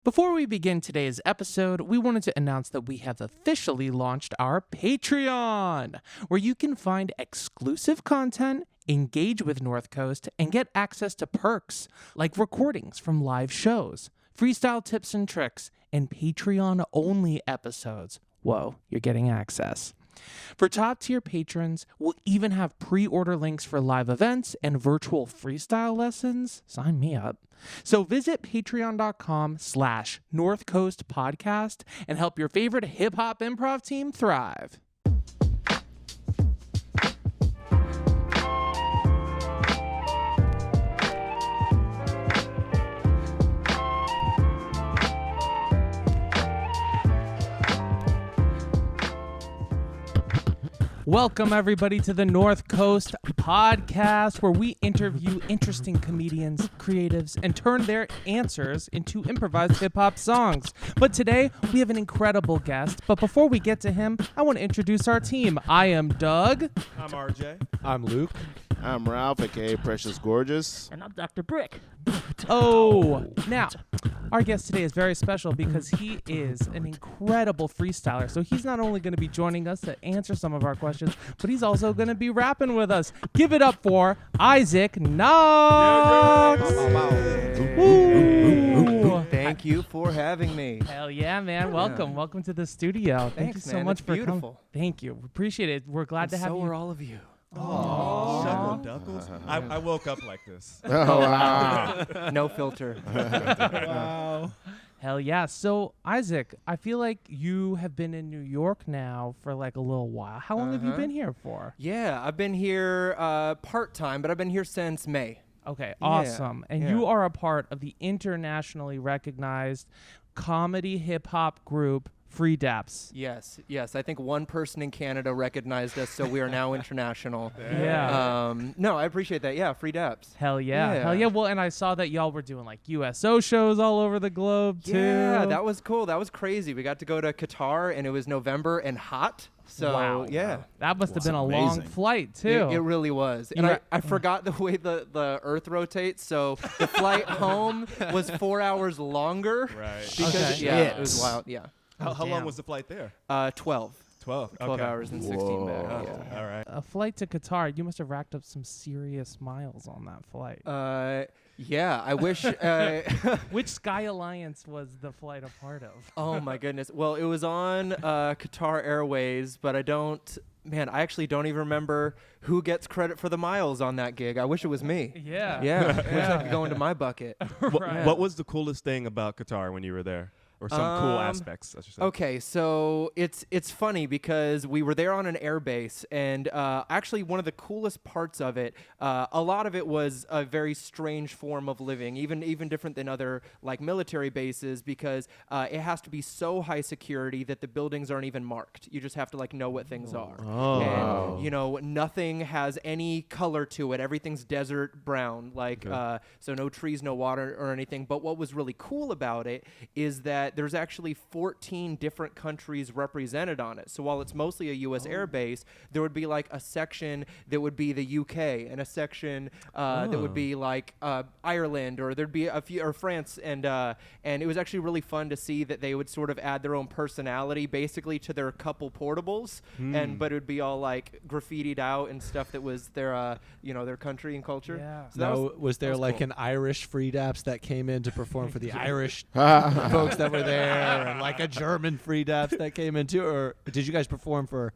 Before we begin today's episode, we wanted to announce that we have officially launched our Patreon, where you can find exclusive content, engage with North Coast, and get access to perks like recordings from live shows, freestyle tips and tricks, and Patreon-only episodes. Whoa, you're getting access. For top-tier patrons, we'll even have pre-order links for live events and virtual freestyle lessons. Sign me up. So visit patreon.com/North Coast Podcast and help your favorite hip-hop improv team thrive. Welcome, everybody, to the North Coast Podcast, where we interview interesting comedians, creatives, and turn their answers into improvised hip-hop songs. But today, we have an incredible guest. But before we get to him, I want to introduce our team. I am Doug. I'm RJ. I'm Luke. I'm Ralph, a.k.a. Precious Gorgeous. And I'm Dr. Brick. Oh, now, our guest today is very special because he is an incredible freestyler. So he's not only going to be joining us to answer some of our questions, but he's also going to be rapping with us. Give it up for Isaac Knox. Woo. Thank you for having me. Hell yeah, man. Welcome. Welcome to the studio. Thank you Thanks, so man. much It's for beautiful. coming. Thank you. Appreciate it. We're glad to have So you. are all of you. Shuckle Duckles. I woke up like this. Oh, wow. No filter. Wow. Hell yeah. So, Isaac, I feel like you have been in New York now for like a little while. How long have you been here for? Yeah, I've been here part-time, but I've been here since May. Okay, awesome. And yeah. you are a part of the internationally recognized comedy hip-hop group Free Daps. Yes. I think one person in Canada recognized us, so we are now international. Yeah. No, I appreciate that. Yeah, Free Daps. Hell yeah. Yeah. Hell yeah. Well, and I saw that y'all were doing like USO shows all over the globe too. Yeah, that was cool. That was crazy. We got to go to Qatar, and it was November and hot. So, wow. yeah. That must have been a long amazing. flight too. It really was. And I forgot the way the Earth rotates, so the flight home was 4 hours longer. Right. Because, Okay. yeah, it Shit. was wild. Yeah. How Damn. long was the flight there? 12. 12. 12 okay. hours and 16 Whoa. back. Oh, Yeah. all right. A flight to Qatar, you must have racked up some serious miles on that flight. Yeah, I wish. Which Sky Alliance was the flight a part of? Oh, my goodness. Well, it was on Qatar Airways, but I actually don't even remember who gets credit for the miles on that gig. I wish it was me. Yeah. Yeah, I wish I could go into my bucket. Right. What was the coolest thing about Qatar when you were there? Or some cool aspects, I should say. Okay, so it's funny because we were there on an air base, and actually one of the coolest parts of it, a lot of it was a very strange form of living, even different than other like military bases, because it has to be so high security that the buildings aren't even marked. You just have to like know what things are. Oh. And you know, nothing has any color to it. Everything's desert brown, like so no trees, no water or anything. But what was really cool about it is that there's actually 14 different countries represented on it. So while it's mostly a U.S. air base, there would be like a section that would be the U.K. and a section that would be like Ireland, or there'd be a few, or France, and it was actually really fun to see that they would sort of add their own personality basically to their couple portables, but it would be all like graffitied out and stuff that was their their country and culture. Yeah. So that was there was like cool. an Irish Free Daps that came in to perform for the Irish folks that were there, and like a German Free Daps that came in too? Or did you guys perform for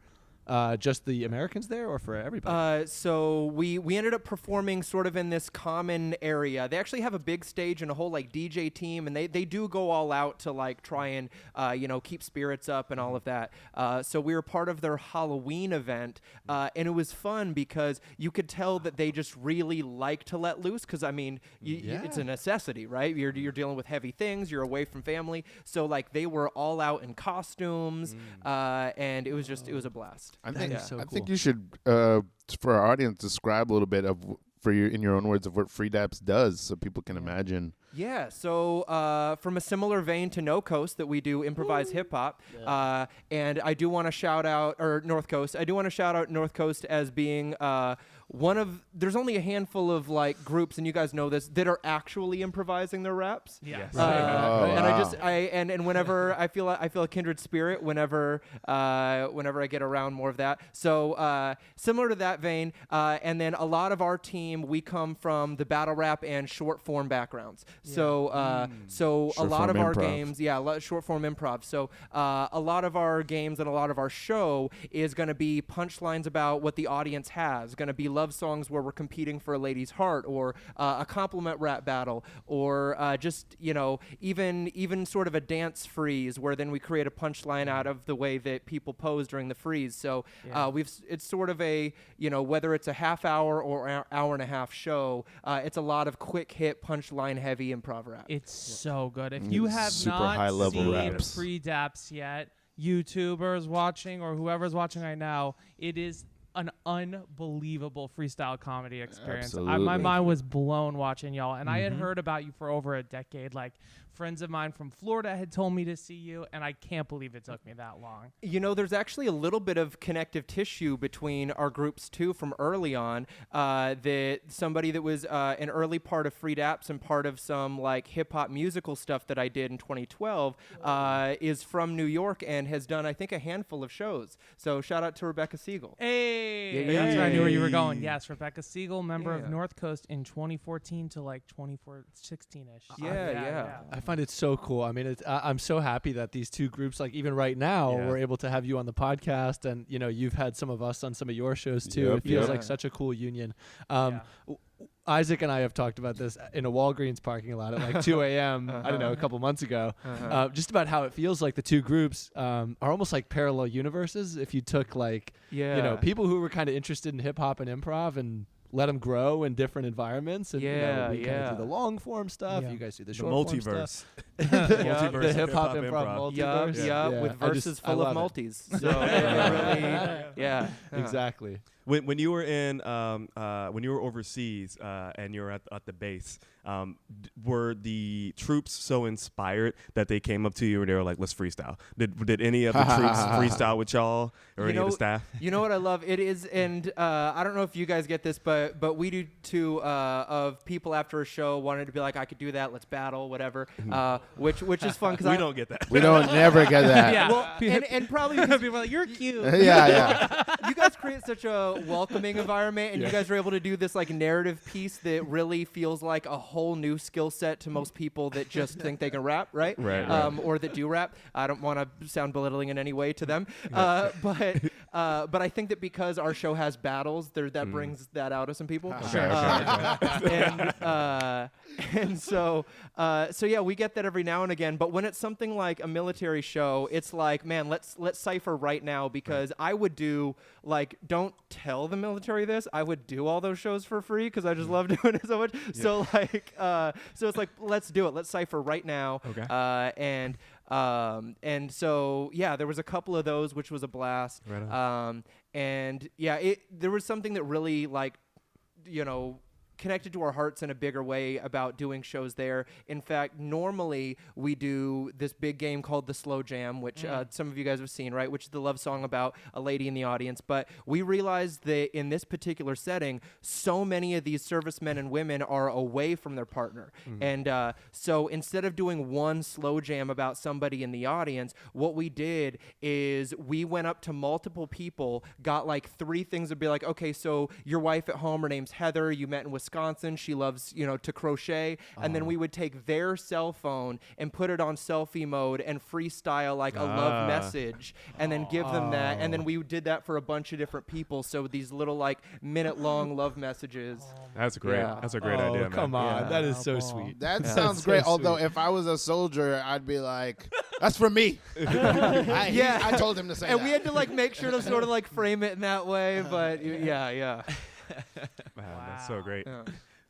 just the Americans there, or for everybody? So we ended up performing sort of in this common area. They actually have a big stage and a whole like DJ team, and they do go all out to like try and keep spirits up and all of that. So we were part of their Halloween event, and it was fun because you could tell that they just really like to let loose. Because I mean, it's a necessity, right? You're dealing with heavy things. You're away from family, so like they were all out in costumes, and it was a blast. I think so I cool. think you should, for our audience, describe a little bit of, in your own words, of what Free Daps does, so people can imagine Yeah, so from a similar vein to No Coast that we do improvised hip hop, and I do want to shout out, or North Coast, I do want to shout out North Coast as being one of, there's only a handful of like groups, and you guys know this, that are actually improvising their raps. Yes. And whenever I feel a kindred spirit whenever I get around more of that. So similar to that vein, and then a lot of our team, we come from the battle rap and short form backgrounds. So a lot of our games, short form improv. So a lot of our games and a lot of our show is going to be punchlines about what the audience has, going to be love songs where we're competing for a lady's heart, or a compliment rap battle, or just, you know, even sort of a dance freeze where then we create a punchline out of the way that people pose during the freeze. So it's sort of a, you know, whether it's a half hour or hour and a half show, it's a lot of quick hit punchline heavy improv rap. It's so good. If you have Super not high-level seen raps. Free Daps yet, YouTubers watching or whoever's watching right now, it is an unbelievable freestyle comedy experience. My Absolutely. mind was blown watching y'all, and I had heard about you for over a decade. Like, friends of mine from Florida had told me to see you, and I can't believe it took me that long. You know, there's actually a little bit of connective tissue between our groups too from early on. That somebody that was an early part of Free Daps and part of some like hip hop musical stuff that I did in 2012 is from New York and has done, I think, a handful of shows. So shout out to Rebecca Siegel. Hey, Yeah, that's where I knew where you were going. Hey. Yes, Rebecca Siegel, member of Yeah. North Coast in 2014 to like 2016-ish. Yeah. I find it so cool. I mean, I'm so happy that these two groups, like even right now, Yeah. we're able to have you on the podcast, and you know, you've had some of us on some of your shows too. Yep, It feels yep. like such a cool union. Yeah. Isaac and I have talked about this in a Walgreens parking lot at like 2 a.m. I don't know, a couple months ago, just about how it feels like the two groups are almost like parallel universes. If you took like, you know, people who were kind of interested in hip hop and improv and let them grow in different environments, and you know, we kind of do the long form stuff. Yeah. You guys do the The short form stuff. multiverse. The of hip hop hip-hop improv improv. multiverse. Yeah, with I verses I full of love it. multis. So it really, Exactly. When you were in when you were overseas and you were at the base, were the troops so inspired that they came up to you and they were like, "Let's freestyle"? Did any of the troops freestyle with y'all or any of the staff? You know what I love? It is, and I don't know if you guys get this, but we do too. Of people after a show wanted to be like, "I could do that. Let's battle, whatever." Which is fun because We don't get that. We don't never get that. Yeah. Well, and probably because People are like, you're cute. yeah. you guys create such a welcoming environment, and you guys are able to do this like narrative piece that really feels like a whole new skill set to most people that just think they can rap, right? Right. Or that do rap. I don't want to sound belittling in any way to them, but I think that because our show has battles, that brings that out of some people. And so yeah, we get that every now and again. But when it's something like a military show, it's like, man, let's cipher right now, because I would do like, don't tell the military this. I would do all those shows for free because I just love doing it so much. Yeah. So like, so it's like, let's do it. Let's cipher right now. Okay. And so yeah, there was a couple of those, which was a blast. Right on. And yeah, there was something that really, like, you know, connected to our hearts in a bigger way about doing shows there. In fact, normally we do this big game called the Slow Jam, which some of you guys have seen, right? Which is the love song about a lady in the audience. But we realized that in this particular setting, so many of these servicemen and women are away from their partner. And so instead of doing one slow jam about somebody in the audience, what we did is we went up to multiple people, got like 3 things to be like, okay, so your wife at home, her name's Heather, you met in Wisconsin, she loves, you know, to crochet, and then we would take their cell phone and put it on selfie mode and freestyle like a love message, and then give them that, and then we did that for a bunch of different people. So these little like minute-long love messages. That's great. Yeah. That's a great idea, man. Come on, Yeah. that is so sweet. That sounds so great. Although sweet. if I was a soldier, I'd be like, "That's for me." I told him to say And that. we had to like make sure to sort of like frame it in that way, but yeah. Man, that's so great. Yeah.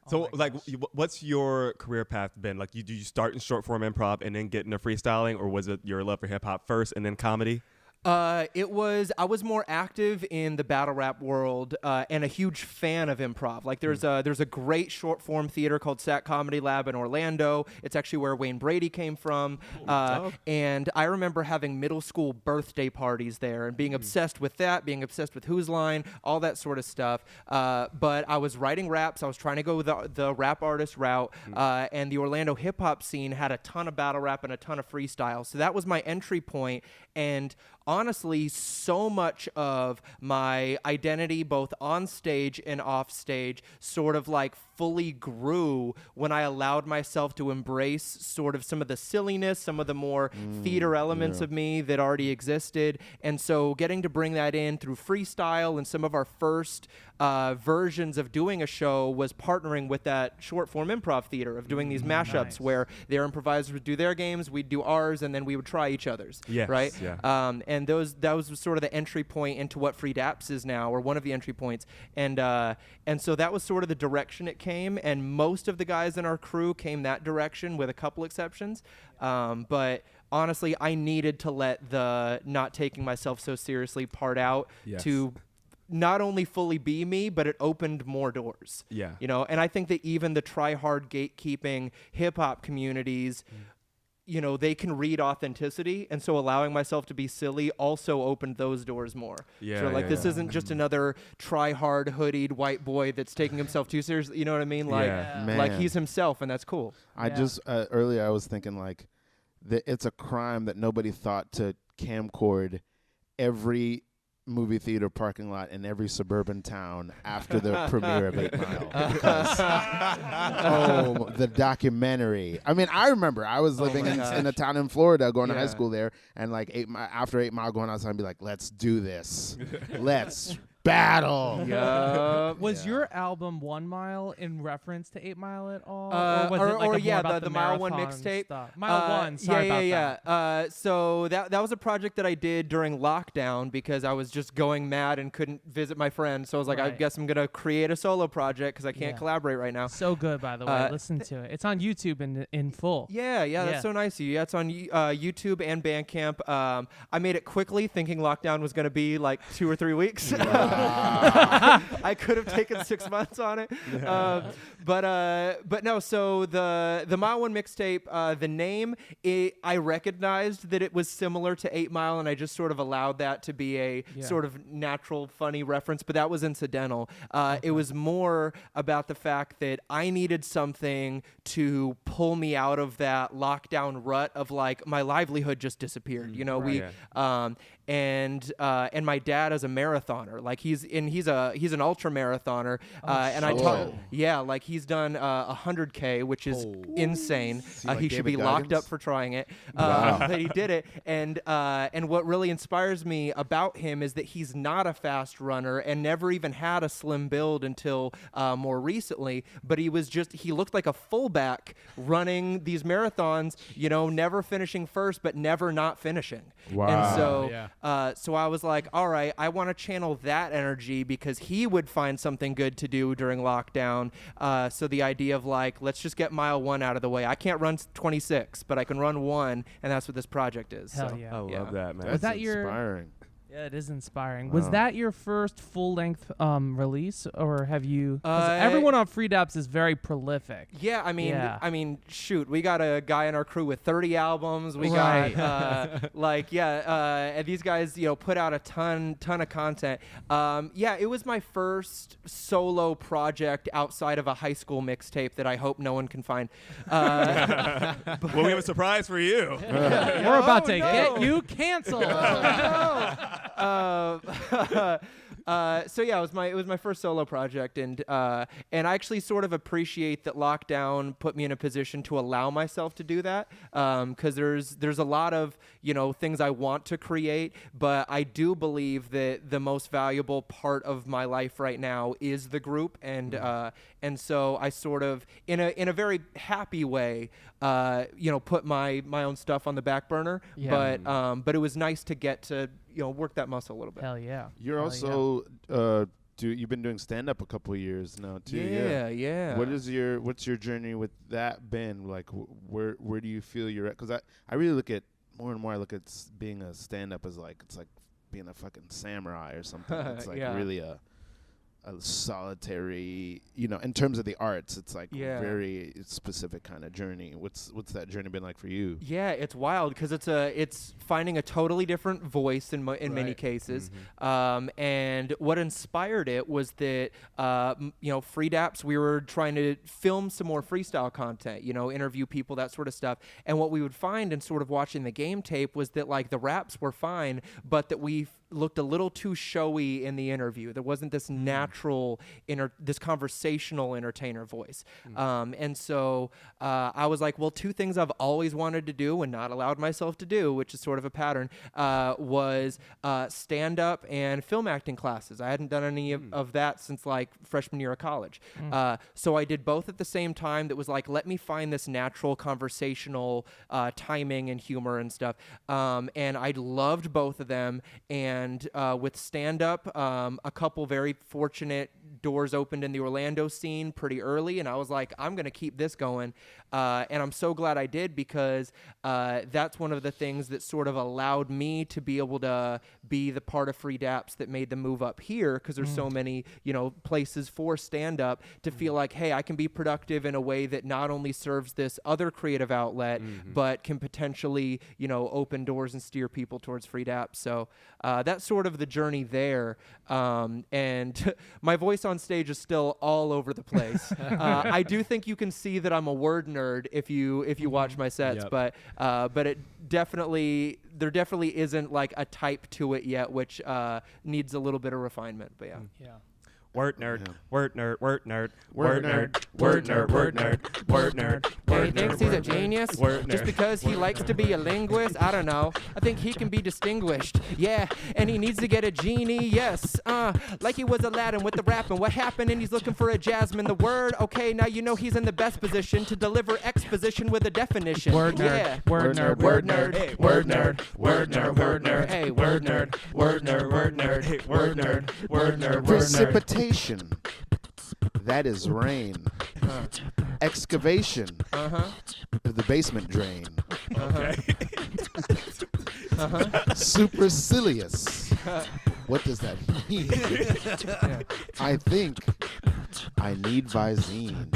So, like, what's your career path been? Like, do you start in short form improv and then get into freestyling, or was it your love for hip hop first and then comedy? I was more active in the battle rap world and a huge fan of improv. Like there's a great short form theater called Sac Comedy Lab in Orlando. It's actually where Wayne Brady came from. And I remember having middle school birthday parties there and being obsessed with that, being obsessed with Who's Line, all that sort of stuff. But I was writing raps. I was trying to go the rap artist route. And the Orlando hip hop scene had a ton of battle rap and a ton of freestyle. So that was my entry point. And honestly, so much of my identity, both on stage and off stage, sort of like fully grew when I allowed myself to embrace sort of some of the silliness, some of the more theater elements of me that already existed. And so getting to bring that in through freestyle and some of our first versions of doing a show was partnering with that short form improv theater of doing these mashups where their improvisers would do their games, we'd do ours, and then we would try each other's. Yes, right? yeah. And that was sort of the entry point into what Free Daps is now, or one of the entry points. And so that was sort of the direction it came, and most of the guys in our crew came that direction with a couple exceptions. But honestly, I needed to let the not taking myself so seriously part out to not only fully be me, but it opened more doors. Yeah. You know, and I think that even the try-hard gatekeeping hip-hop communities, you know, they can read authenticity, and so allowing myself to be silly also opened those doors more. Yeah, So like this isn't just another try-hard hoodied white boy that's taking himself too seriously. You know what I mean? Like, like he's himself, and that's cool. I just earlier I was thinking like it's a crime that nobody thought to camcord every movie theater parking lot in every suburban town after the premiere of 8 Mile. Because, the documentary. I mean, I remember I was living in a town in Florida, going to high school there, and like after 8 Mile, going outside and be like, let's do this. Let's battle. Was your album 1 Mile in reference to 8 Mile at all? Or was it like more about the Mile 1 marathon mixtape. stuff? Mile 1, sorry about that. So that was a project that I did during lockdown because I was just going mad and couldn't visit my friends. So I was like, I guess I'm going to create a solo project because I can't collaborate right now. So good, by the way. Listen to it. It's on YouTube in full. Yeah, that's so nice of you. Yeah, it's on YouTube and Bandcamp. I made it quickly thinking lockdown was going to be like 2 or 3 weeks. I could have taken 6 months on it. But no, so the Mile 1 mixtape, the name, I recognized that it was similar to 8 Mile, and I just sort of allowed that to be a sort of natural, funny reference, but that was incidental. It was more about the fact that I needed something to pull me out of that lockdown rut of like my livelihood just disappeared. You know, and my dad is a marathoner. Like he's an ultra marathoner, and I taught like he's done 100K, which is insane. He should be locked up for trying it. But he did it, and what really inspires me about him is that he's not a fast runner and never even had a slim build until more recently. But he looked like a fullback running these marathons. You know, never finishing first, but never not finishing. Wow. And so, so I was like, all right, I want to channel that energy because he would find something good to do during lockdown. So the idea of like, let's just get Mile 1 out of the way. I can't run 26, but I can run 1, and that's what this project is. Hell so, yeah. I love that, man. Was that inspiring. Yeah, it is inspiring. Was that your first full-length release, or have you? 'Cause everyone on Free Daps is very prolific. Yeah, I mean, shoot, we got a guy in our crew with 30 albums. We got and these guys, you know, put out a ton of content. It was my first solo project outside of a high school mixtape that I hope no one can find. Well, we have a surprise for you. We're about to get you canceled. It was my first solo project, and I actually sort of appreciate that lockdown put me in a position to allow myself to do that, because there's a lot of, you know, things I want to create, but I do believe that the most valuable part of my life right now is the group, and so I sort of in a very happy way, put my own stuff on the back burner, but it was nice to get to, you know, work that muscle a little bit. Hell yeah. You're also you've been doing stand up a couple of years now too. Yeah. What's your journey with that been? Like where do you feel you're at? Cuz I really look at more and more I look at being a stand-up as like it's like being a fucking samurai or something. It's like really a solitary, in terms of the arts, it's like very specific kind of journey. What's that journey been like for you? Yeah, it's wild because it's finding a totally different voice in many cases. And what inspired it was that Free Daps, we were trying to film some more freestyle content, interview people, that sort of stuff. And what we would find in sort of watching the game tape was that like the raps were fine, but that we looked a little too showy in the interview. There wasn't this natural, this conversational entertainer voice. And so I was like, well, two things I've always wanted to do and not allowed myself to do, which is sort of a pattern, was stand-up and film acting classes. I hadn't done any of that since like freshman year of college. So I did both at the same time. That was like, let me find this natural conversational timing and humor and stuff. And I loved both of them. And with stand-up, a couple very fortunate doors opened in the Orlando scene pretty early, and I was like, I'm going to keep this going. And I'm so glad I did, because that's one of the things that sort of allowed me to be able to be the part of Free Daps that made the move up here, because there's so many, places for stand-up to feel like, hey, I can be productive in a way that not only serves this other creative outlet, but can potentially, open doors and steer people towards Free Daps. So that's sort of the journey there. And my voice on stage is still all over the place. I do think you can see that I'm a word nerd if you watch my sets, but it definitely, there definitely isn't like a type to it yet, which needs a little bit of refinement. But yeah. Word nerd, word nerd, word nerd, word nerd, word nerd, word nerd, word nerd, He thinks he's a genius just because he likes to be a linguist. I don't know. I think he can be distinguished. Yeah, and he needs to get a genie. Yes, like he was Aladdin with the rapping. What happened? And he's looking for a Jasmine. The word. Okay, now you know he's in the best position to deliver exposition with a definition. Word nerd, yeah. word nerd, word nerd, hey, word nerd, word nerd, word nerd, hey, word nerd, word nerd, word nerd, hey, word nerd, word nerd, word nerd. Precipitation. That is rain. Excavation. The basement drain. Supercilious. What does that mean? I think I need Visine.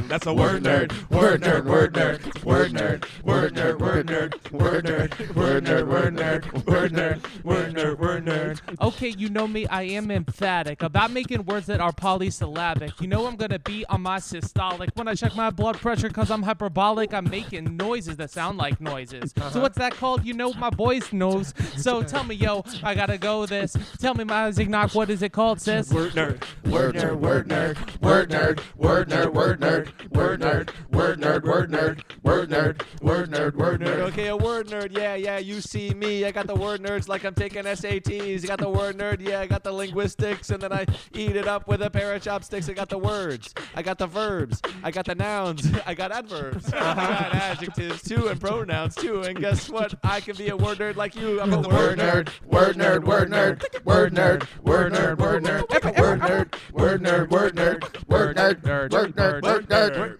That's a word nerd. Word nerd, word nerd, word nerd, word nerd, word nerd, word nerd, word nerd, word nerd, word nerd, word nerd, word nerd. Okay, you know me, I am emphatic about making words that are polysyllabic. You know I'm gonna be on my systolic when I check my blood pressure, cause I'm hyperbolic. I'm making noises that sound like noises. So what's that called? You know my voice knows. So tell me, yo, I gotta go this. Tell me, my Isaac Knox, what is it called, sis? Word nerd, word nerd, word nerd, word nerd, word nerd, word nerd, word nerd, word nerd, word nerd, word nerd, word nerd, word nerd. Okay, a word nerd. Yeah, you see me. I got the word nerds like I'm taking SATs. I got the word nerd. Yeah, I got the linguistics, and then I eat it up with a pair of chopsticks. I got the words. I got the verbs. I got the nouns. I got adverbs. I got adjectives too, and pronouns too. And guess what? I can be a word nerd like you. I'm a word nerd. Word nerd, word nerd, word nerd, word nerd, word nerd, word nerd, word nerd, word nerd, word nerd, word nerd, word nerd.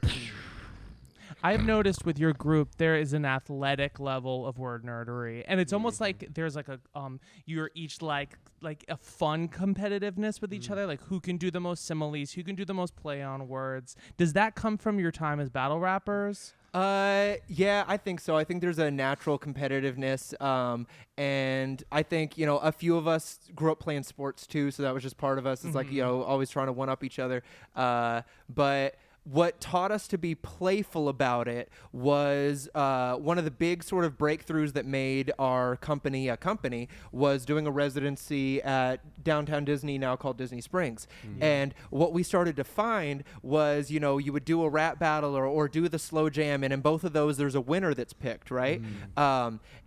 I've noticed with your group there is an athletic level of word nerdery, and it's almost like there's like a you're each like a fun competitiveness with each other, like who can do the most similes, who can do the most play on words. Does that come from your time as battle rappers? Yeah, I think so. I think there's a natural competitiveness, and I think, a few of us grew up playing sports too, so that was just part of us. It's like, always trying to one up each other. But what taught us to be playful about it was one of the big sort of breakthroughs that made our company a company was doing a residency at downtown Disney, now called Disney Springs. And what we started to find was, you would do a rap battle or do the slow jam, and in both of those there's a winner that's picked, right?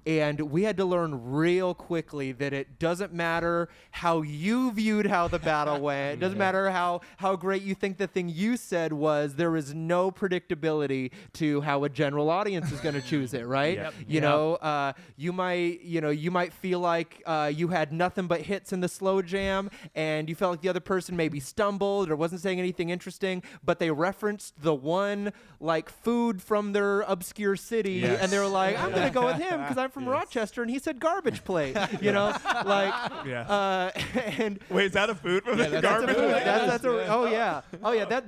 And we had to learn real quickly that it doesn't matter how you viewed how the battle went. It doesn't matter how great you think the thing you said was. because there is no predictability to how a general audience is going to choose it, right? Yep. You know, you might feel like you had nothing but hits in the slow jam, and you felt like the other person maybe stumbled or wasn't saying anything interesting, but they referenced the one like food from their obscure city, Yes. and they were like, I'm gonna go with him because I'm from Rochester, and he said garbage plate, you know, like, and Wait, is that a food from the that's garbage?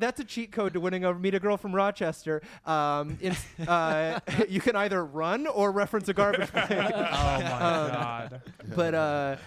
that's a cheat code to winning over Meet a Girl from Rochester. You can either run or reference a garbage plate. Oh my god. But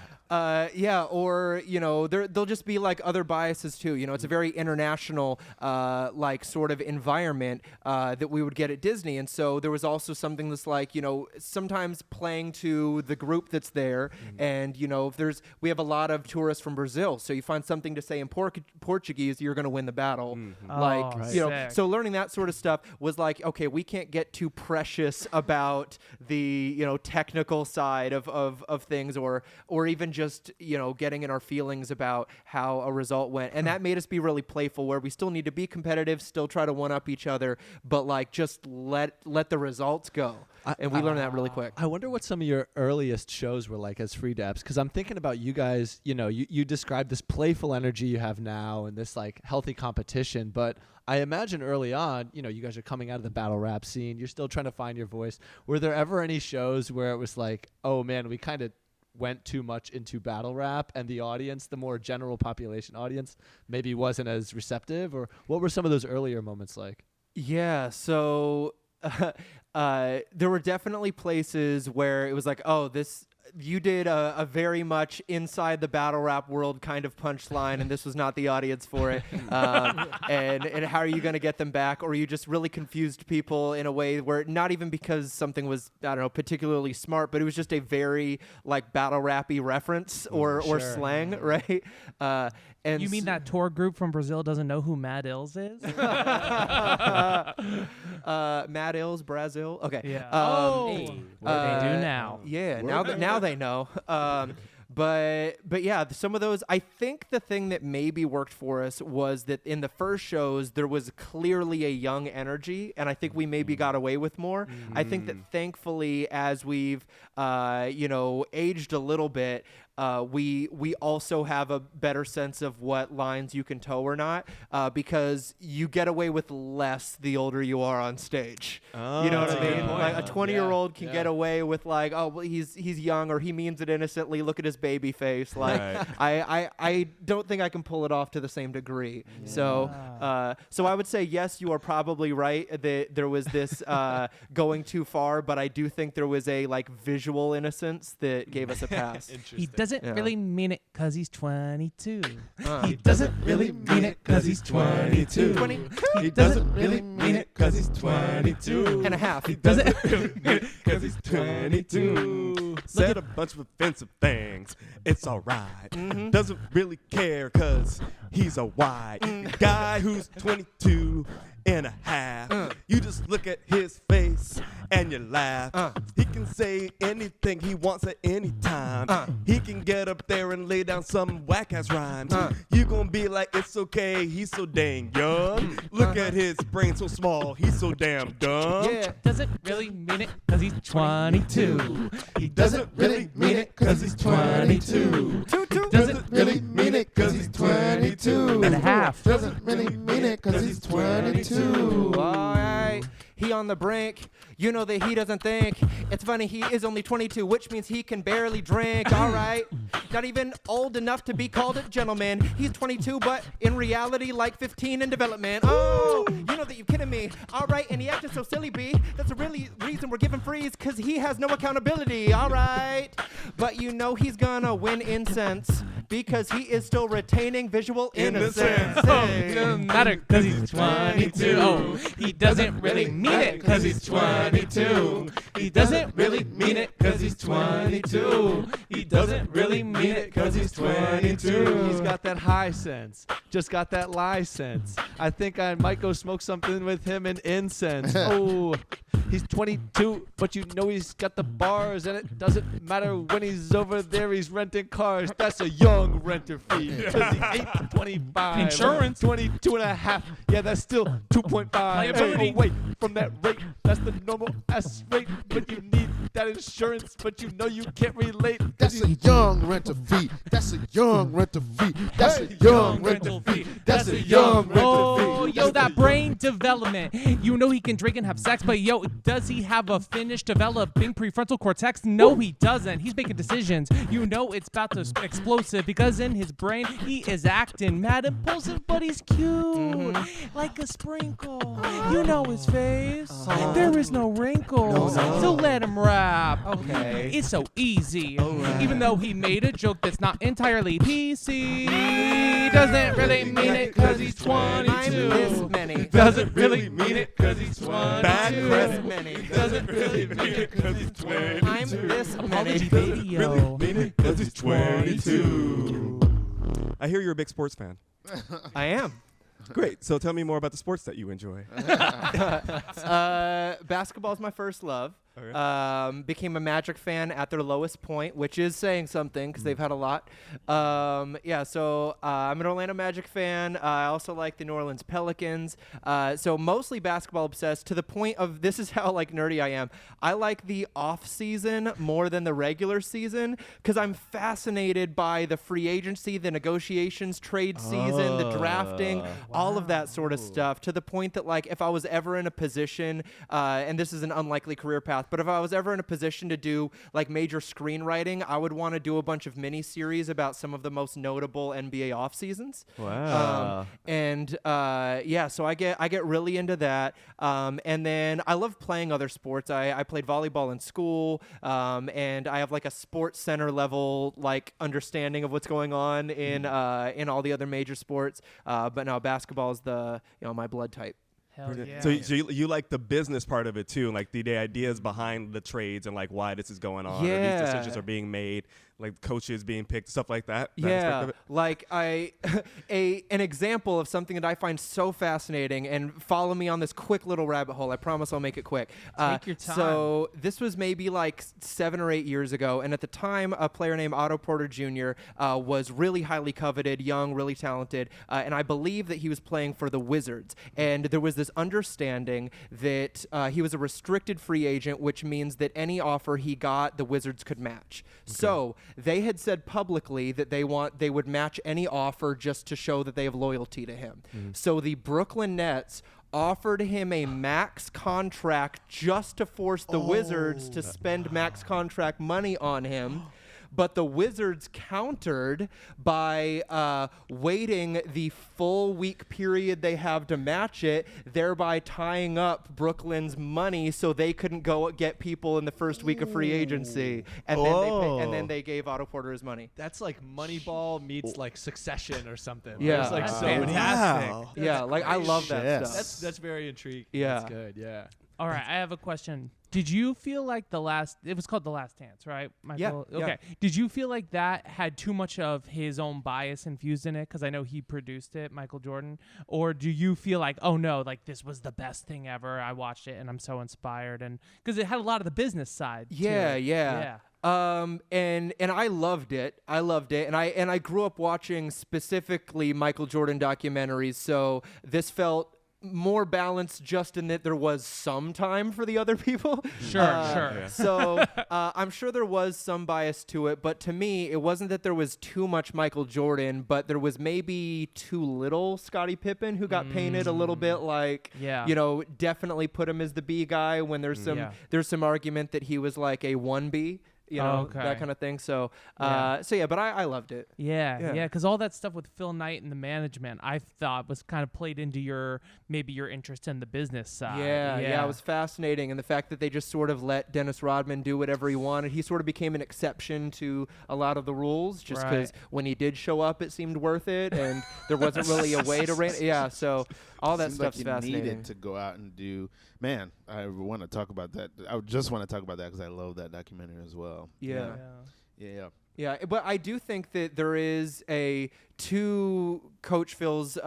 or you know, there'll just be like other biases too. You know, it's a very international like sort of environment that we would get at Disney, and so there was also something that's like, you know, sometimes playing to the group that's there, and you know, if we have a lot of tourists from Brazil, so you find something to say in Portuguese, you're going to win the battle. Like, Oh, you know, sick. so learning that sort of stuff was like, okay, we can't get too precious about the, you know, technical side of things, or even just, you know, getting in our feelings about how a result went. And that made us be really playful, where we still need to be competitive, still try to one up each other, but like just let the results go. And we learned that really quick. I wonder what some of your earliest shows were like as Free Daps, because I'm thinking about you guys, you know, you described this playful energy you have now and this like healthy competition, but I imagine early on, you know, you guys are coming out of the battle rap scene, you're still trying to find your voice. Were there ever any shows where it was like, oh man, we kind of went too much into battle rap and the audience, the more general population audience, maybe wasn't as receptive? Or what were some of those earlier moments like? Yeah, so there were definitely places where it was like, oh, you did a very much inside the battle rap world kind of punchline, and this was not the audience for it. And how are you going to get them back? Or you just really confused people in a way where, not even because something was, I don't know, particularly smart, but it was just a very like battle rappy reference or slang, right? And You mean that tour group from Brazil doesn't know who Mad Ills is? Mad Ills, Brazil. Okay. Yeah. They do now. Yeah. Now they know. But yeah, some of those, I think the thing that maybe worked for us was that in the first shows, there was clearly a young energy, and I think we maybe got away with more. I think that thankfully, as we've, you know, aged a little bit, we also have a better sense of what lines you can toe or not, because you get away with less the older you are on stage. You know what I mean? Like a 20-year-old can get away with like, oh, well, he's young, or he means it innocently. Look at his baby face. Like, I don't think I can pull it off to the same degree. So I would say yes, you are probably right that there was this going too far, but I do think there was a like visual innocence that gave us a pass. He doesn't really mean it because he's 22. He doesn't really mean it because he's 22. He doesn't really mean it because he's 22 and a half. He doesn't really mean it because he's 22. Said a bunch of offensive things. It's all right. Doesn't really care because he's a white guy who's 22 and a half. You just look at his face and you laugh. He can say anything he wants at any time. He can get up there and lay down some whack-ass rhymes. You gonna be like, it's okay, he's so dang young. Look at his brain so small, he's so damn dumb. Yeah. Doesn't really mean it because he's 22. He doesn't really mean it because he's 22. Doesn't really mean it because he's 22 and a half. Doesn't really mean it because he's 22. All right. He on the brink. You know that he doesn't think. It's funny, he is only 22, which means he can barely drink. All right. Not even old enough to be called a gentleman. He's 22, but in reality, like 15 in development. Oh, you know that you're kidding me. All right, and he acted so silly, B. That's the really reason we're giving freeze, because he has no accountability. All right. But you know he's gonna win incense, because he is still retaining visual innocence. It doesn't matter because he's 22. Oh, he doesn't really mean it because he's 22. He doesn't really mean it because he's 22. He doesn't really mean it because he's 22. He's got that high sense. Just got that lie sense. I think I might go smoke something with him in incense. Oh, he's 22, but you know he's got the bars, and it doesn't matter when he's over there. He's renting cars. That's a young young renter fee. Because he ain't 25. Insurance. 22 and a half. Yeah, that's still 2.5. Liability. Away from that rate. That's the normal ass rate. But you need that insurance. But you know you can't relate. That's a young renter fee. That's a young renter fee. That's a young renter fee. That's a young renter Oh, fee. yo, that brain development. You know he can drink and have sex, but yo, does he have a finished developing prefrontal cortex? No, he doesn't. He's making decisions. You know it's about to explosive because in his brain he is acting mad impulsive, but he's cute, like a sprinkle. You know his face. There is no wrinkles, so let him rap. Okay. It's so easy. Even though he made a joke that's not entirely PC, doesn't really mean it because he's 22. I'm this many. Doesn't really mean it because he's 22. Bad This press. many. Doesn't really mean it because he's 22. I'm this Apology many. video. Because he's 22. I hear you're a big sports fan. I am. Great. So tell me more about the sports that you enjoy. Basketball is my first love. Okay. Became a Magic fan at their lowest point, which is saying something because they've had a lot. So I'm an Orlando Magic fan. I also like the New Orleans Pelicans. So mostly basketball obsessed to the point of this is how like nerdy I am. I like the off season more than the regular season because I'm fascinated by the free agency, the negotiations, trade season, the drafting, all of that sort of stuff. To the point that like if I was ever in a position, and this is an unlikely career path, but if I was ever in a position to do like major screenwriting, I would want to do a bunch of mini series about some of the most notable NBA off seasons. Wow. So I get really into that. And then I love playing other sports. I played volleyball in school, and I have like a sports center level like understanding of what's going on in all the other major sports. But no, basketball is my blood type. Hell yeah. So you like the business part of it too, like the ideas behind the trades and like why this is going on, or Yeah. these decisions are being made, like coaches being picked, stuff like that. That aspect Yeah, of it? like an example of something that I find so fascinating, and follow me on this quick little rabbit hole. I promise I'll make it quick. Take your time. So this was maybe like 7 or 8 years ago, and at the time, a player named Otto Porter Jr. Was really highly coveted, young, really talented, and I believe that he was playing for the Wizards. And there was this understanding that he was a restricted free agent, which means that any offer he got, the Wizards could match. So they had said publicly that they would match any offer just to show that they have loyalty to him. So the Brooklyn Nets offered him a max contract just to force the Wizards to spend max contract money on him. But the Wizards countered by waiting the full week period they have to match it, thereby tying up Brooklyn's money so they couldn't go get people in the first week of free agency. And then they gave Otto Porter his money. That's like Moneyball meets like Succession or something. Yeah. There's like That's so many. fantastic. Yeah, like I love that Yes. stuff. That's very intriguing. Yeah. That's good. Yeah. All right, I have a question. Did you feel like it was called The Last Dance, right, Michael? Yeah, Okay. Did you feel like that had too much of his own bias infused in it? Because I know he produced it, Michael Jordan. Or do you feel like, oh no, like this was the best thing ever. I watched it and I'm so inspired, and because it had a lot of the business side. to Yeah, it. yeah. And I loved it. And I grew up watching specifically Michael Jordan documentaries, so this felt more balanced just in that there was some time for the other people. Sure. Yeah. So I'm sure there was some bias to it, but to me, it wasn't that there was too much Michael Jordan, but there was maybe too little Scottie Pippen, who got painted a little bit like, Yeah. definitely put him as the B guy when there's some argument that he was like a 1B. Okay. That kind of thing. So, Yeah. But I loved it. Yeah, because all that stuff with Phil Knight and the management, I thought was kind of played into your interest in the business side. Yeah, it was fascinating. And the fact that they just sort of let Dennis Rodman do whatever he wanted. He sort of became an exception to a lot of the rules just because when he did show up, it seemed worth it. And there wasn't really a way to rein. Yeah, so all that Seems stuff's like you fascinating. needed to go out and do. Man, I want to talk about that. I just want to talk about that because I love that documentary as well. Yeah. Yeah. Yeah, but I do think that there is to Coach Phil's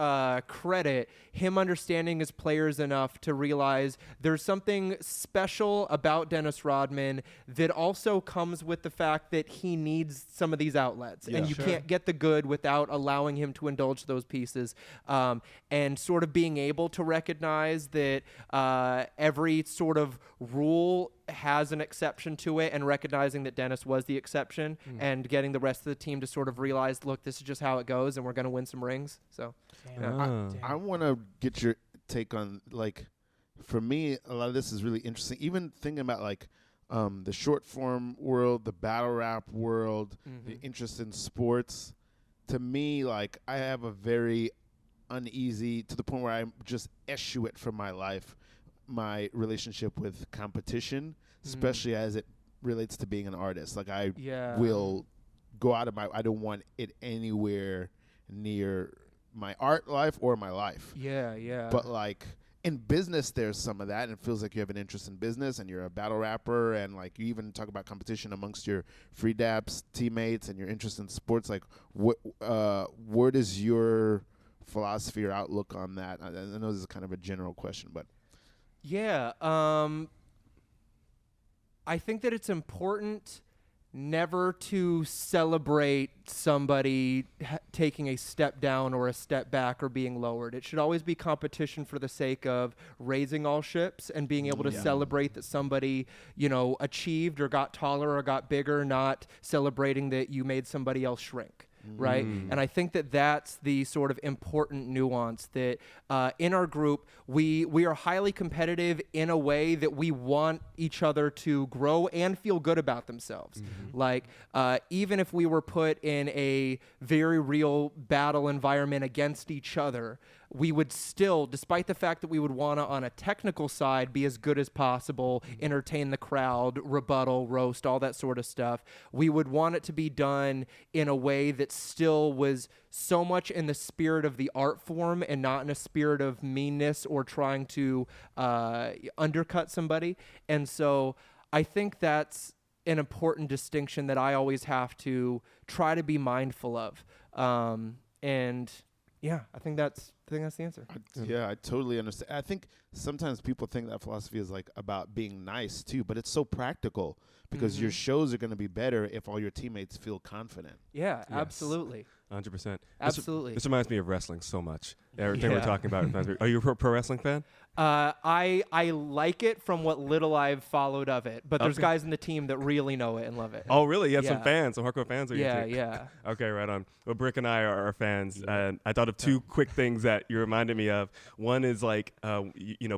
credit, him understanding his players enough to realize there's something special about Dennis Rodman that also comes with the fact that he needs some of these outlets. And you can't get the good without allowing him to indulge those pieces. And sort of being able to recognize that every sort of rule has an exception to it, and recognizing that Dennis was the exception, and getting the rest of the team to sort of realize, look, this is just how it goes, and we're going to win some rings. So I want to get your take on, like, for me, a lot of this is really interesting. Even thinking about, like, the short form world, the battle rap world, the interest in sports. To me, like, I have a very uneasy, to the point where I just eschew it from my life, my relationship with competition, especially as it relates to being an artist. Like, I will go out of I don't want it anywhere near my art life or my life. Yeah. But, like, in business, there's some of that, and it feels like you have an interest in business, and you're a battle rapper, and, like, you even talk about competition amongst your Free Daps teammates and your interest in sports. Like, what is your philosophy or outlook on that? I know this is kind of a general question, but yeah, I think that it's important never to celebrate somebody taking a step down or a step back or being lowered. It should always be competition for the sake of raising all ships and being able to celebrate that somebody, achieved or got taller or got bigger, not celebrating that you made somebody else shrink. Right. And I think that that's the sort of important nuance that in our group, we are highly competitive in a way that we want each other to grow and feel good about themselves. Like, even if we were put in a very real battle environment against each other, we would still, despite the fact that we would want to, on a technical side, be as good as possible, entertain the crowd, rebuttal, roast, all that sort of stuff, we would want it to be done in a way that still was so much in the spirit of the art form and not in a spirit of meanness or trying to undercut somebody. And so I think that's an important distinction that I always have to try to be mindful of. And yeah, I think that's the answer. I totally understand. I think sometimes people think that philosophy is, like, about being nice too, but it's so practical because your shows are going to be better if all your teammates feel confident. Yeah, absolutely. 100%. Absolutely. This reminds me of wrestling so much. Everything we're talking about reminds me. Are you a pro wrestling fan? I like it from what little I've followed of it, but there's guys in the team that really know it and love it. Oh, really? You have some fans, some hardcore fans? Yeah. Okay, right on. Well, Brick and I are fans, and I thought of two quick things that you reminded me of. One is, like,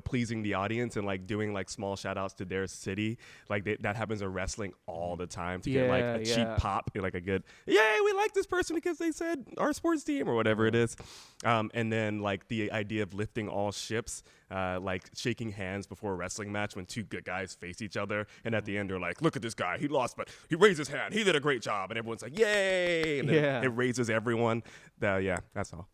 pleasing the audience and, like, doing, like, small shout-outs to their city. Like, that happens in wrestling all the time to get, like, a cheap pop, like a good, yay, we like this person because they said our sports team or whatever it is. And then, like, the idea of lifting all ships, like shaking hands before a wrestling match when two good guys face each other, and at the end they're like, look at this guy, he lost but he raised his hand, he did a great job, and everyone's like, yay, and then it raises everyone. That's all.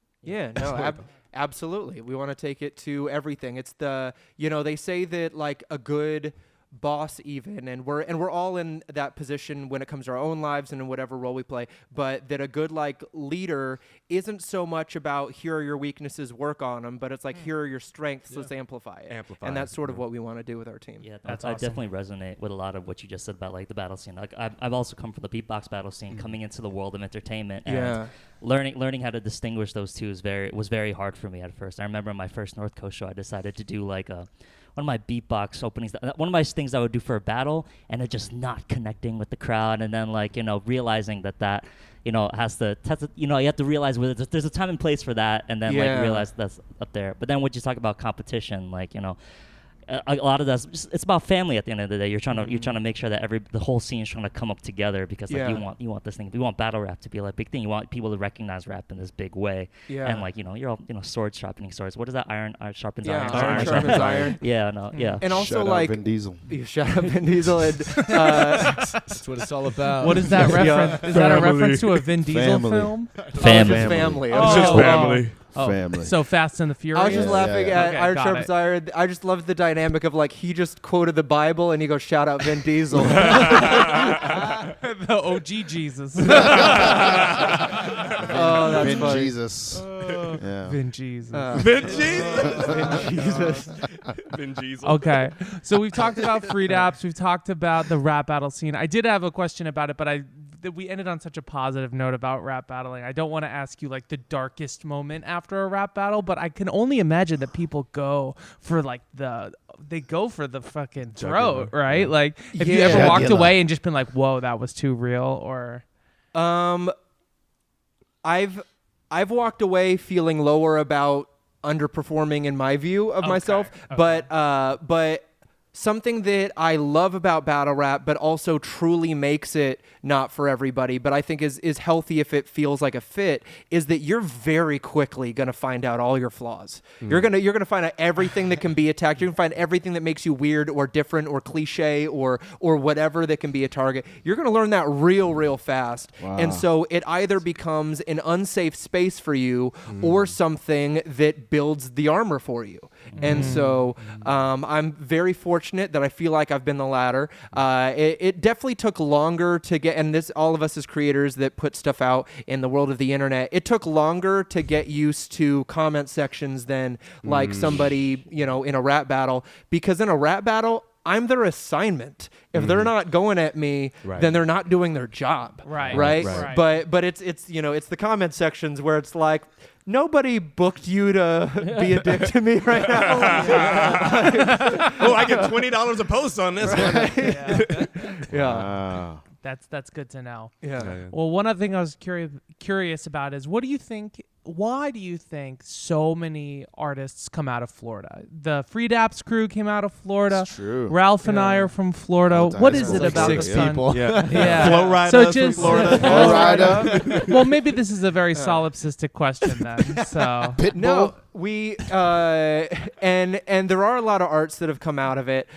Absolutely. We want to take it to everything. It's the, they say that, like, a good boss even, and we're all in that position when it comes to our own lives and in whatever role we play, but that a good, like, leader isn't so much about here are your weaknesses, work on them, but it's like here are your strengths, let's amplify it. And that's sort of what we want to do with our team. Yeah, that's awesome. I definitely resonate with a lot of what you just said about, like, the battle scene. Like, I've also come from the beatbox battle scene, coming into the world of entertainment, and learning how to distinguish those two was very hard for me at first. I remember my first North Coast show, I decided to do, like, one of my beatbox openings, one of my things I would do for a battle, and it just not connecting with the crowd, and then, like, realizing that you have to realize there's a time and place for that, and then like realize that's up there. But then when you talk about competition, like, a lot of that's it's about family at the end of the day. You're trying to make sure that the whole scene is trying to come up together because, like, you want this thing. You want battle rap to be, like, big thing. You want people to recognize rap in this big way. Yeah. And, like, you're all sword sharpening swords. What is that? Iron sharpens iron. Iron sharpens iron. Yeah. And also, shut like, up, Vin Diesel. Shut up, Vin Diesel. And, that's what it's all about. What is that reference? Is that a reference to a Vin Diesel film? Family. It's just family. family. So Fast and the Furious. I was just laughing at Okay, Irish got Sharp it. Desire. I just loved the dynamic of like he just quoted the Bible and he goes, "Shout out Vin Diesel." The OG Jesus. Oh, that's Vin funny. Jesus. Yeah. Vin Jesus. Vin Jesus. Vin Jesus. Vin Jesus. Okay, so we've talked about free daps. We've talked about the rap battle scene. I did have a question about it, but we ended on such a positive note about rap battling. I don't want to ask you like the darkest moment after a rap battle, but I can only imagine that people go for like they go for the fucking throat, right? Yeah. Like, have you ever Yeah. walked Jugular. away and just been like, "Whoa, that was too real," or? I've walked away feeling lower about underperforming in my view of myself, but something that I love about battle rap, but also truly makes it not for everybody, but I think is healthy if it feels like a fit, is that you're very quickly gonna find out all your flaws. You're gonna find out everything that can be attacked. You're gonna find everything that makes you weird or different or cliche or whatever that can be a target. You're gonna learn that real fast, and so it either becomes an unsafe space for you or something that builds the armor for you. And so I'm very fortunate that I feel like I've been the latter. It definitely took longer to get, and this all of us as creators that put stuff out in the world of the internet, it took longer to get used to comment sections than like somebody, in a rap battle, because in a rap battle, I'm their assignment. If they're not going at me, then they're not doing their job. Right. But it's the comment sections where it's like, nobody booked you to be a dick to me right now. Oh, I get $20 a post on this one. Yeah. That's good to know. Yeah. Well, one other thing I was curious about is why do you think so many artists come out of Florida? The Free Daps crew came out of Florida. It's true. Ralph and I are from Florida. Went to What high is school. it Like about six the sun? people. Yeah. Flow Flow Rider from Florida. Flow Rider. Well, maybe this is a very solipsistic question then. So Pitbull. No, we and there are a lot of arts that have come out of it.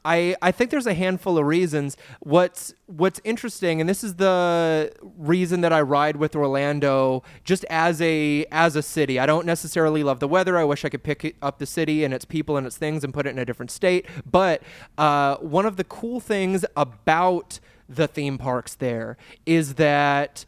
I think there's a handful of reasons. What's interesting, and this is the reason that I ride with Orlando just as a city. I don't necessarily love the weather. I wish I could pick up the city and its people and its things and put it in a different state. But one of the cool things about the theme parks there is that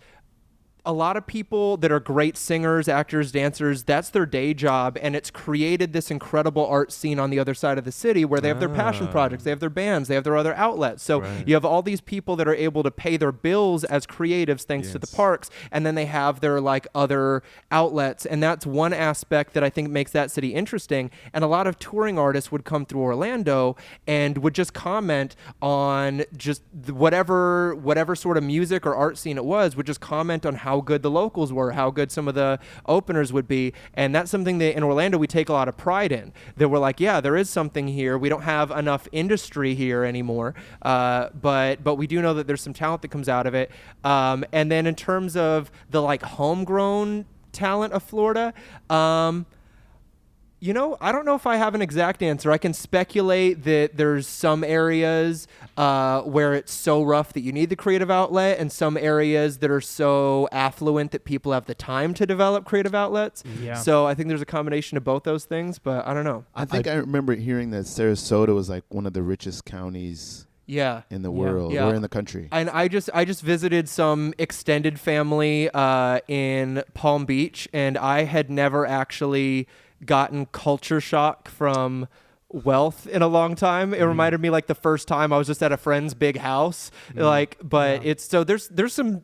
a lot of people that are great singers, actors, dancers, that's their day job, and it's created this incredible art scene on the other side of the city where they have their passion projects, they have their bands, they have their other outlets. So you have all these people that are able to pay their bills as creatives thanks to the parks, and then they have their like other outlets, and that's one aspect that I think makes that city interesting. And a lot of touring artists would come through Orlando and would just comment on just whatever sort of music or art scene it was, would just comment on how good the locals were, how good some of the openers would be. And that's something that in Orlando we take a lot of pride in, that we're like, yeah, there is something here. We don't have enough industry here anymore, but we do know that there's some talent that comes out of it. And then in terms of the like homegrown talent of Florida, I don't know if I have an exact answer. I can speculate that there's some areas where it's so rough that you need the creative outlet, and some areas that are so affluent that people have the time to develop creative outlets. Yeah. So I think there's a combination of both those things, but I don't know. I think I remember hearing that Sarasota was like one of the richest counties Yeah. in the world Yeah. or in the country. And I just visited some extended family in Palm Beach, and I had never actually gotten culture shock from wealth in a long time. It reminded me like the first time I was just at a friend's big house, it's so there's some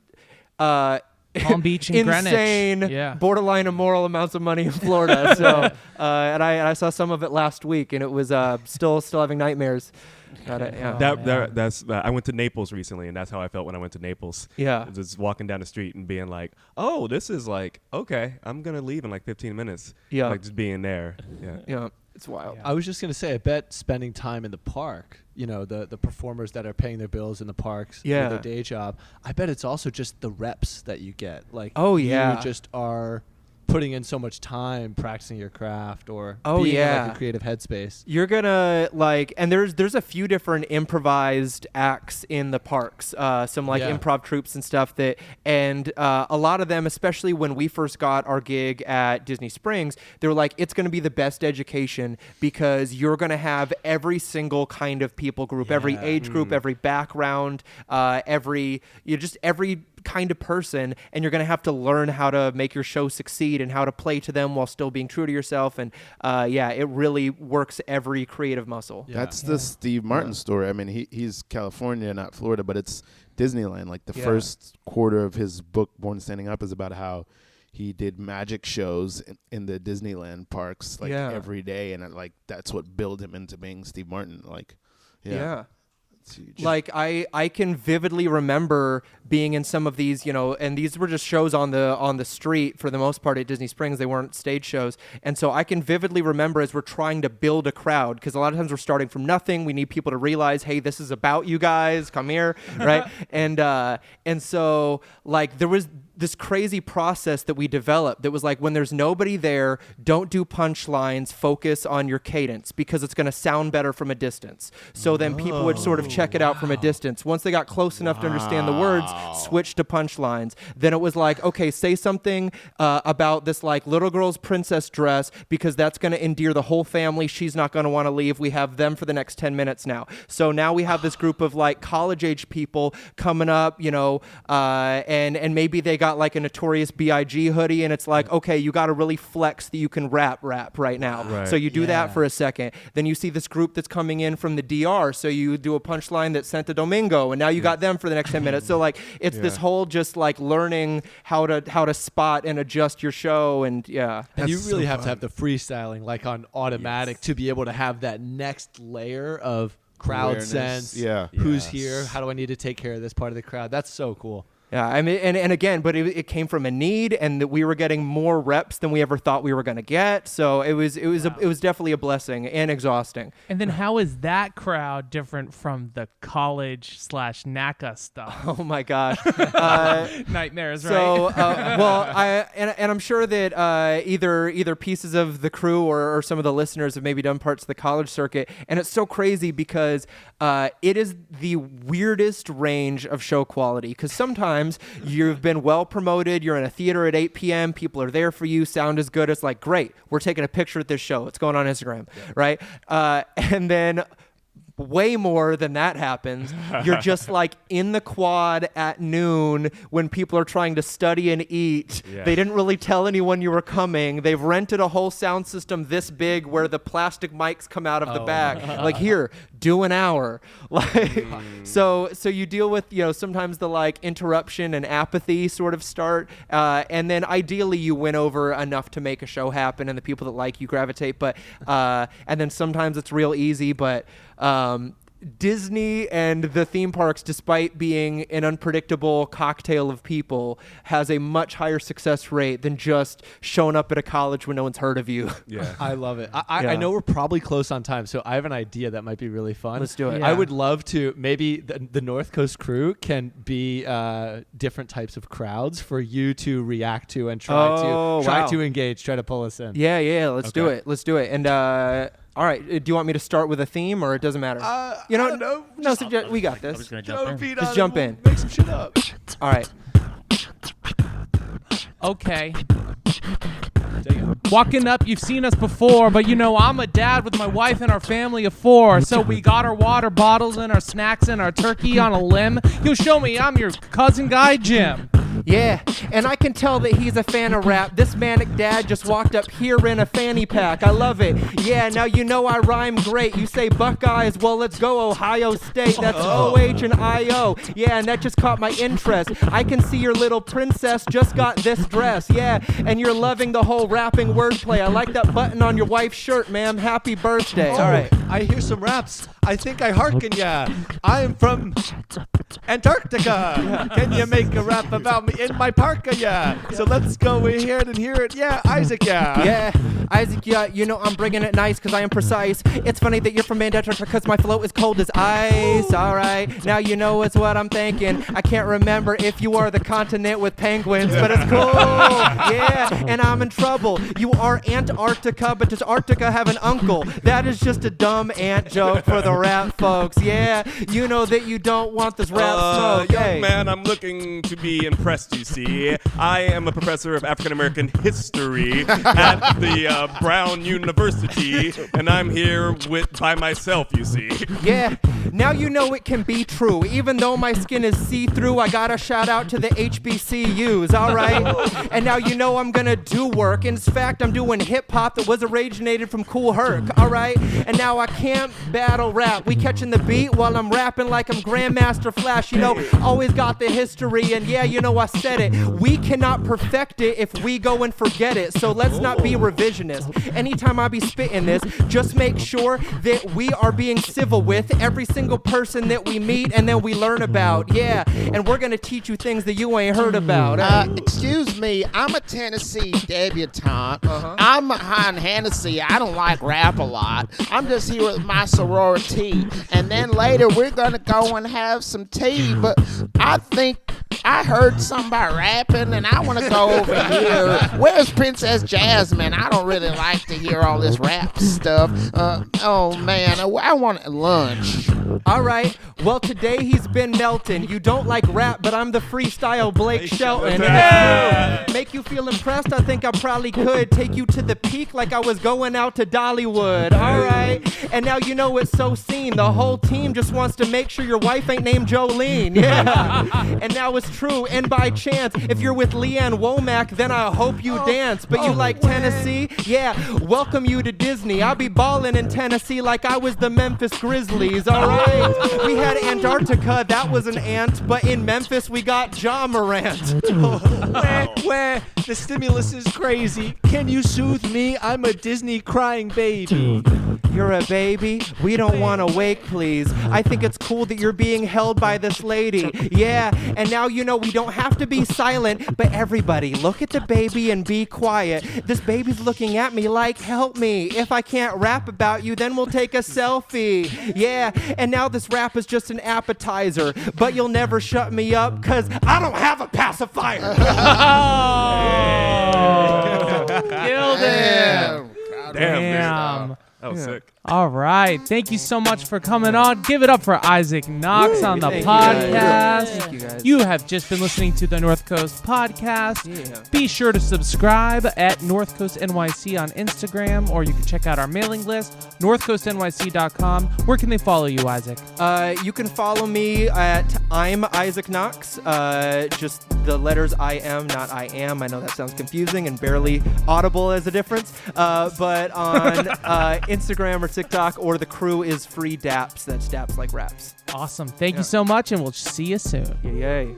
Palm Beach and insane, Greenwich. borderline immoral amounts of money in Florida. So and I saw some of it last week, and it was still having nightmares. I went to Naples recently, and that's how I felt when I went to Naples. Yeah. Just walking down the street and being like, oh, this is like, okay, I'm going to leave in like 15 minutes. Yeah. Like just being there. Yeah. It's wild. I was just going to say, I bet spending time in the park, the performers that are paying their bills in the parks for their day job, I bet it's also just the reps that you get. Like, oh, yeah. you just are putting in so much time practicing your craft or Oh, being in yeah. like a creative headspace. You're gonna like, and there's a few different improvised acts in the parks, some like Yeah. improv troupes and stuff and a lot of them, especially when we first got our gig at Disney Springs, they were like, it's gonna be the best education because you're gonna have every single kind of people group, every age group, every background, every kind of person, and you're going to have to learn how to make your show succeed and how to play to them while still being true to yourself. And it really works every creative muscle. Yeah. That's the Steve Martin story. I mean, he's California, not Florida, but it's Disneyland. Like the first quarter of his book, Born Standing Up, is about how he did magic shows in the Disneyland parks like every day, and that's what built him into being Steve Martin. Like, Yeah. It's huge. Like I can vividly remember being in some of these, and these were just shows on the street for the most part at Disney Springs. They weren't stage shows. And so I can vividly remember as we're trying to build a crowd, because a lot of times we're starting from nothing. We need people to realize, hey, this is about you guys. Come here, right? And so like there was this crazy process that we developed that was like, when there's nobody there, don't do punchlines, focus on your cadence because it's going to sound better from a distance. So then people would sort of check it out from a distance. Once they got close enough to understand the words, switch to punchlines. Then it was like, okay, say something about this like little girl's princess dress because that's going to endear the whole family. She's not going to want to leave. We have them for the next 10 minutes now. So now we have this group of like college age people coming up, and maybe they got like a Notorious B.I.G. hoodie, and it's like, okay, you got to really flex that you can rap right now. Right. So you do that for a second. Then you see this group that's coming in from the DR, so you do a punchline that's Santo Domingo, and now you got them for the next 10 minutes. So like it's this whole just like learning how to spot and adjust your show, and And you really have to have the freestyling like on automatic to be able to have that next layer of crowd Awareness. sense. Yeah. Who's here? How do I need to take care of this part of the crowd? That's so cool. Yeah, I mean, and again, but it came from a need, and that we were getting more reps than we ever thought we were going to get. So it was definitely a blessing and exhausting. And then how is that crowd different from the college/NACA stuff? Oh my gosh, Nightmares, right? So I'm sure that either pieces of the crew or some of the listeners have maybe done parts of the college circuit, and it's so crazy because it is the weirdest range of show quality. Because sometimes you've been well promoted, you're in a theater at 8 p.m., people are there for you, sound is good, it's like, great, we're taking a picture at this show, it's going on Instagram, right? And then way more than that happens. You're just like in the quad at noon when people are trying to study and eat. Yeah. They didn't really tell anyone you were coming. They've rented a whole sound system this big where the plastic mics come out of the back. Like, here, do an hour. Like, so you deal with, sometimes the like interruption and apathy sort of start. And then ideally you win over enough to make a show happen and the people that like you gravitate. But, and then sometimes it's real easy, but, Disney and the theme parks, despite being an unpredictable cocktail of people, has a much higher success rate than just showing up at a college when no one's heard of you. Yeah. I love it. I know we're probably close on time, so I have an idea that might be really fun. Let's do it. I would love to, maybe the North Coast crew can be different types of crowds for you to react to and try to engage, try to pull us in. Yeah, let's do it. Let's do it. And all right, do you want me to start with a theme, or it doesn't matter? I don't know. No, we got I'm this. just gonna jump in. Just jump in. Make some shit up. All right. Okay. Walking up, you've seen us before, but I'm a dad with my wife and our family of 4. So we got our water bottles and our snacks and our turkey on a limb. You'll show me I'm your cousin guy, Jim. Yeah, and I can tell that he's a fan of rap. This manic dad just walked up here in a fanny pack. I love it. Yeah, now I rhyme great. You say Buckeyes, well, let's go Ohio State. That's O-H and I-O. Yeah, and that just caught my interest. I can see your little princess just got this dress. Yeah, and you're loving the whole rapping wordplay. I like that button on your wife's shirt, ma'am. Happy birthday. All right. I hear some raps. I think I hearken ya. I am from Antarctica. Can you make a rap about me in my parka? Yeah. So let's go ahead and hear it. Yeah, Isaac. Yeah. Yeah, Isaac, yeah, you know I'm bringing it nice because I am precise. It's funny that you're from Antarctica because my flow is cold as ice. All right, now you know it's what I'm thinking. I can't remember if you are the continent with penguins, but it's cool. Yeah, and I'm in trouble. You are Antarctica, but does Arctica have an uncle? That is just a dumb ant joke for the rap folks. Yeah, you know that you don't want this rap smoke. Young Hey. man, I'm looking to be impressed, you see. I am a professor of African American history at the Brown University, and I'm here by myself, you see. Yeah, now you know it can be true. Even though my skin is see-through, I gotta shout out to the HBCUs, all right? And now you know I'm gonna do work. In fact, I'm doing hip-hop that was originated from Cool Herc, all right? And now I can't battle rap. We catching the beat while I'm rapping like I'm Grandmaster Flash, you know? Always got the history, and yeah, you know I said it. We cannot perfect it if we go and forget it, so let's not be revisionist. Anytime I be spitting this, just make sure that we are being civil with every single person that we meet and then we learn about. Yeah, and we're gonna teach you things that you ain't heard about. Excuse me, I'm a Tennessee debutante. I'm behind Hennessy. I don't like rap a lot. I'm just here with my sorority. And then later we're going to go and have some tea. But I think I heard somebody rapping and I want to go over here. Where's Princess Jasmine? I don't really like to hear all this rap stuff. Oh, man, I want lunch. All right, well, today he's been melting. You don't like rap, but I'm the freestyle Blake Shelton. Yeah. Make you feel impressed? I think I probably could take you to the peak like I was going out to Dollywood. All right, and now you know it's so seen. The whole team just wants to make sure your wife ain't named Jolene. Yeah, and now it's true. And by chance, if you're with Leanne Womack, then I hope you dance. But you like Tennessee? Yeah, welcome you to Disney. I'll be balling in Tennessee like I was the Memphis Grizzlies. All right. We had Antarctica, that was an ant, but in Memphis we got Ja Morant. Where the stimulus is crazy. Can you soothe me? I'm a Disney crying baby. You're a baby? We don't want to wake, please. I think it's cool that you're being held by this lady. Yeah, and now you know we don't have to be silent, but everybody, look at the baby and be quiet. This baby's looking at me like, help me. If I can't rap about you, then we'll take a selfie. Yeah, and now this rap is just an appetizer, but you'll never shut me up, cause I don't have a pacifier. Killed it. Damn. That was sick. All right. Thank you so much for coming on. Give it up for Isaac Knox on the Thank you, podcast. guys. Thank you, guys. You have just been listening to the North Coast Podcast. Yeah. Be sure to subscribe at North Coast NYC on Instagram, or you can check out our mailing list, northcoastnyc.com. Where can they follow you, Isaac? You can follow me at I'm Isaac Knox. Just the letters I am, not I am. I know that sounds confusing and barely audible as a difference. But on Instagram or TikTok, or the crew is Free Daps. That's Daps like raps. Awesome. Thank you so much, and we'll see you soon. Yay.